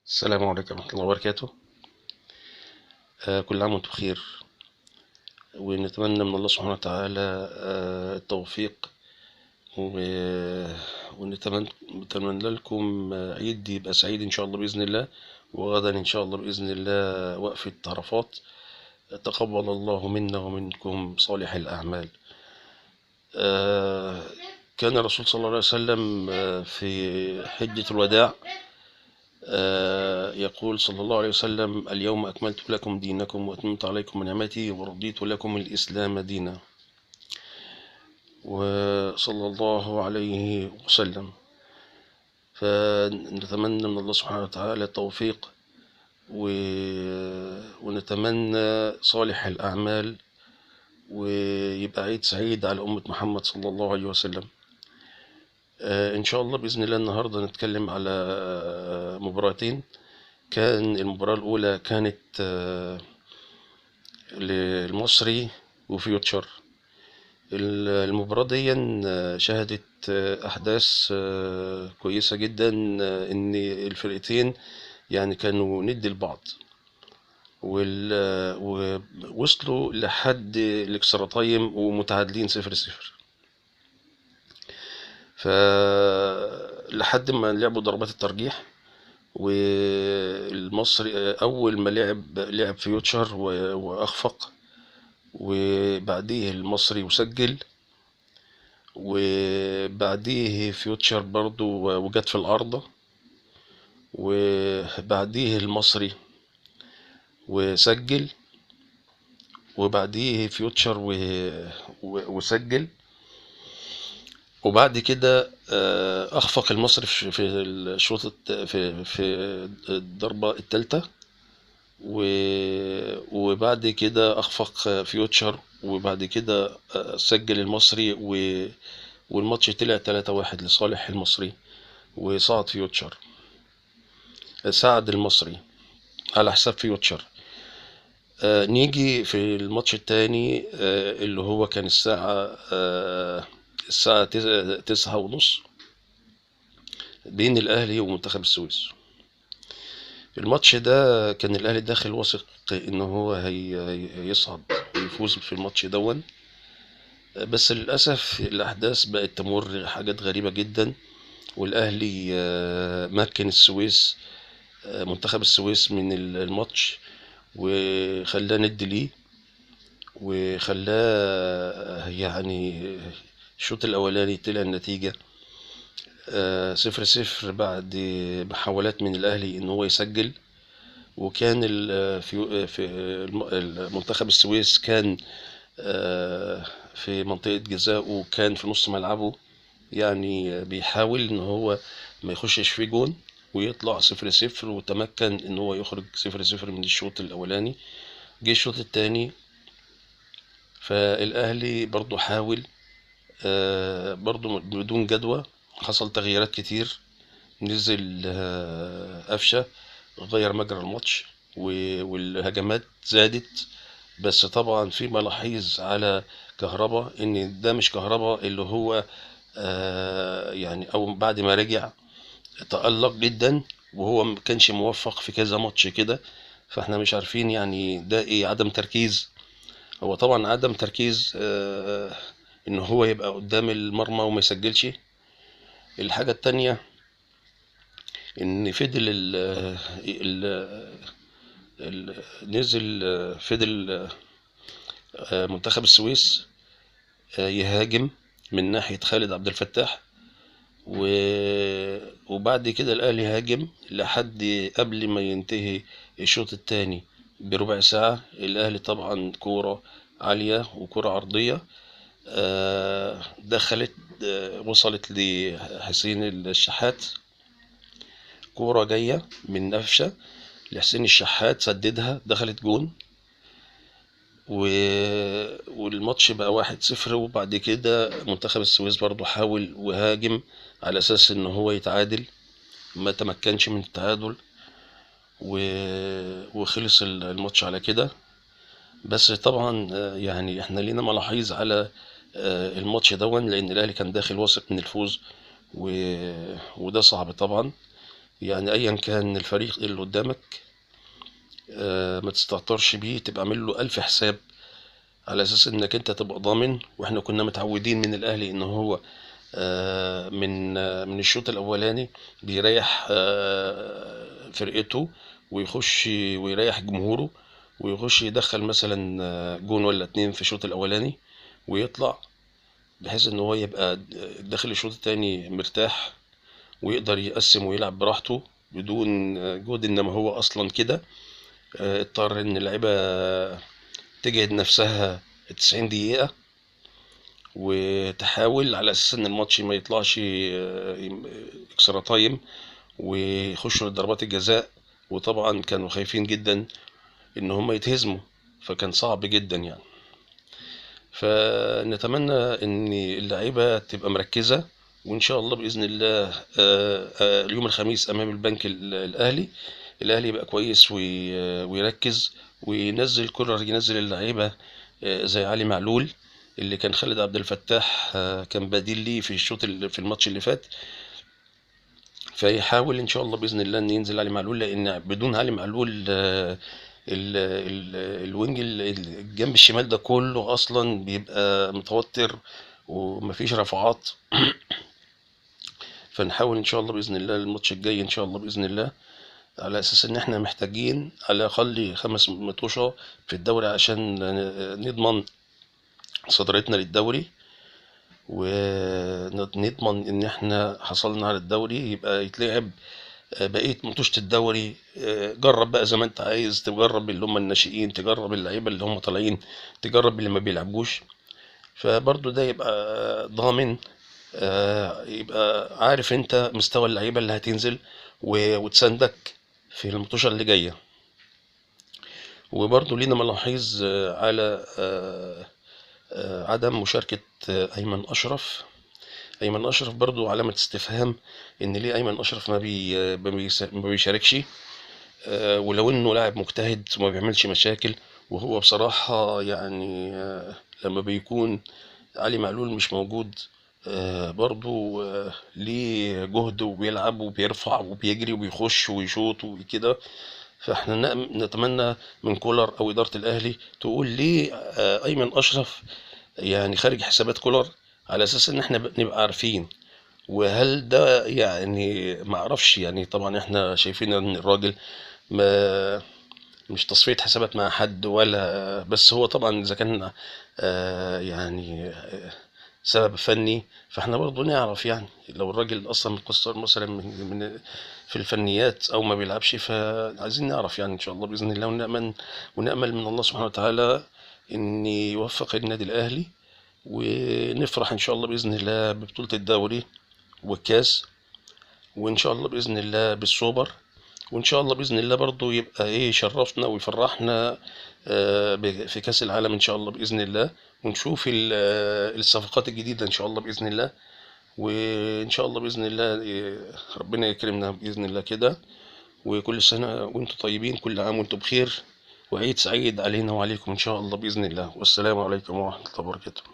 السلام عليكم ورحمة الله وبركاته. كل عام وانتم بخير، ونتمنى من الله سبحانه وتعالى التوفيق، و- ونتمنى لكم عيد يبقى سعيد إن شاء الله بإذن الله. وغدا إن شاء الله بإذن الله وقفة عرفات. تقبل الله منا ومنكم صالح الأعمال. آه، كان الرسول صلى الله عليه وسلم في حجة الوداع يقول صلى الله عليه وسلم: اليوم أكملت لكم دينكم وأتممت عليكم نعمتي ورضيت لكم الإسلام دينا. وصلى الله عليه وسلم. فنتمنى من الله سبحانه وتعالى التوفيق، ونتمنى صالح الأعمال، ويبقى عيد سعيد على أمة محمد صلى الله عليه وسلم. إن شاء الله بإذن الله النهاردة نتكلم على مباراتين. كان المباراة الأولى كانت للمصري وفيوتشر. المباراة دي شهدت أحداث كويسة جدا، إن الفرقتين يعني كانوا ند لبعض، ووصلوا لحد الإكسترا تايم ومتعادلين 0-0. فلحد ما لعبوا ضربات الترجيح، والمصري أول ما لعب فيوتشر وأخفق، وبعديه المصري وسجل، وبعديه فيوتشر برضو وجت في العارضة، وبعديه المصري وسجل، وبعديه فيوتشر وسجل، وبعد كده أخفق المصري في الشوط في الضربة الثالثة، وبعد كده أخفق فيوتشر، وبعد كده سجل المصري، والماتش طلع 3-1 لصالح المصري، وصعد فيوتشر، ساعد المصري على حساب فيوتشر. نيجي في الماتش التاني اللي هو كان الساعة 9:30 بين الأهلي ومنتخب السويس. الماتش ده كان الأهلي داخل واثق إن هو هيصعد ويفوز في الماتش دون. بس للأسف الأحداث بقت تمر حاجات غريبة جدا، والأهلي مكن السويس، منتخب السويس من الماتش، وخلاه ند ليه، وخلاه يعني الشوط الأولاني طلع النتيجة 0-0 بعد محاولات من الأهلي إن هو يسجل. وكان في منتخب السويس كان في منطقة جزاء، وكان في نص ملعبه، يعني بيحاول إن هو ما يخشش في جون ويطلع 0-0، وتمكن إن هو يخرج 0-0 من الشوط الأولاني. جه الشوط التاني، فالأهلي برضو حاول برضو بدون جدوى. حصل تغييرات كتير، نزل قفشة غير مجرى الماتش، والهجمات زادت. بس طبعا في ملاحظ على كهربا ان ده مش كهربا اللي هو يعني او بعد ما رجع تألق جدا، وهو ما كانش موفق في كذا ماتش كده. فاحنا مش عارفين يعني ده ايه، عدم تركيز. هو طبعا عدم تركيز ان هو يبقى قدام المرمى وما يسجلش. الحاجة التانية ان فضل نزل فضل منتخب السويس يهاجم من ناحية خالد عبد الفتاح، وبعد كده الأهلي هاجم لحد قبل ما ينتهي الشوط الثاني بربع ساعة. الأهلي طبعا كورة عالية وكورة عرضية دخلت، وصلت لحسين الشحات، كورة جاية من نفشة لحسين الشحات، سددها دخلت جون، والماتش بقى 1-0. وبعد كده منتخب السويس برضو حاول وهاجم على أساس إن هو يتعادل، ما تمكنش من التعادل، وخلص الماتش على كده. بس طبعا يعني احنا لينا ملاحظ على الماتش دون، لأن الأهلي كان داخل واثق من الفوز، وده صعب طبعا. يعني ايا كان الفريق اللي قدامك ما تستهترش بيه، تبقى عامل له ألف حساب على أساس إنك أنت تبقى ضامن. وإحنا كنا متعودين من الأهلي إن هو من الشوط الأولاني بيريح فرقته، ويخش ويريح جمهوره، ويخش يدخل مثلا جون ولا اتنين في الشوط الأولاني ويطلع، بحيث إن هو يبقى داخل الشوط التاني مرتاح، ويقدر يقسم ويلعب براحته بدون جهد. إنما هو أصلا كده اضطر إن اللعيبة تجهد نفسها 90 دقيقة، وتحاول على أساس إن الماتش ما يطلعش إكسترا تايم ويخشوا لضربات الجزاء. وطبعا كانوا خايفين جدا إن هم يتهزموا، فكان صعب جدا يعني. فنتمنى إن اللعيبة تبقى مركزة، وإن شاء الله بإذن الله اليوم الخميس أمام البنك الأهلي، الأهلي يبقى كويس ويركز وينزل كولر، ينزل اللعيبة زي علي معلول اللي كان خالد عبد الفتاح كان بديل ليه في الماتش اللي فات. فيحاول ان شاء الله باذن الله ان ينزل علي معلول، لان بدون علي معلول الوينج الجنب الشمال ده كله اصلا بيبقى متوتر ومفيش رفعات. فنحاول ان شاء الله باذن الله الماتش الجاي ان شاء الله باذن الله، على اساس ان احنا محتاجين على الاقل 5 متوشة في الدوري عشان نضمن صدارتنا للدوري، ونضمن ان احنا حصلنا على الدوري يبقى يتلعب بقية ماتشات الدوري. جرب بقى زي ما انت عايز، تجرب اللي هم الناشئين، تجرب اللعيبة اللي هم طالعين، تجرب اللي ما بيلعبوش. فبرضو ده يبقى ضامن، يبقى عارف انت مستوى اللعيبة اللي هتنزل وتساندك في الماتشات اللي جاية. وبرضو لينا ملاحظ على عدم مشاركة أيمن أشرف. أيمن أشرف برضو علامة استفهام، إن ليه أيمن أشرف ما بيشاركش، ولو إنه لاعب مجتهد وما بيعملش مشاكل. وهو بصراحة يعني لما بيكون علي معلول مش موجود برضو ليه جهد، وبيلعب وبيرفع وبيجري وبيخش ويشوط وكده. فاحنا نتمنى من كولر او اداره الاهلي تقول ليه ايمن اشرف يعني خارج حسابات كولر، على اساس ان احنا نبقى عارفين. وهل ده يعني ما اعرفش، يعني طبعا احنا شايفين ان الراجل ما مش تصفية حسابات مع حد ولا، بس هو طبعا اذا كان يعني سبب فني، فاحنا برضه نعرف يعني لو الراجل اصلا مقصر مثلا من في الفنيات او ما بيلعبش، فعايزين نعرف يعني ان شاء الله باذن الله. ونامل من الله سبحانه وتعالى ان يوفق النادي الاهلي، ونفرح ان شاء الله باذن الله ببطولة الدوري والكاس، وان شاء الله باذن الله بالسوبر، وان شاء الله باذن الله برضو يبقى ايه يشرفنا ويفرحنا في كاس العالم ان شاء الله باذن الله. ونشوف الصفقات الجديده ان شاء الله باذن الله. وان شاء الله باذن الله ربنا يكرمنا باذن الله كده. وكل سنه وانتم طيبين، كل عام وانتم بخير، وعيد سعيد علينا وعليكم ان شاء الله باذن الله. والسلام عليكم ورحمه الله وبركاته.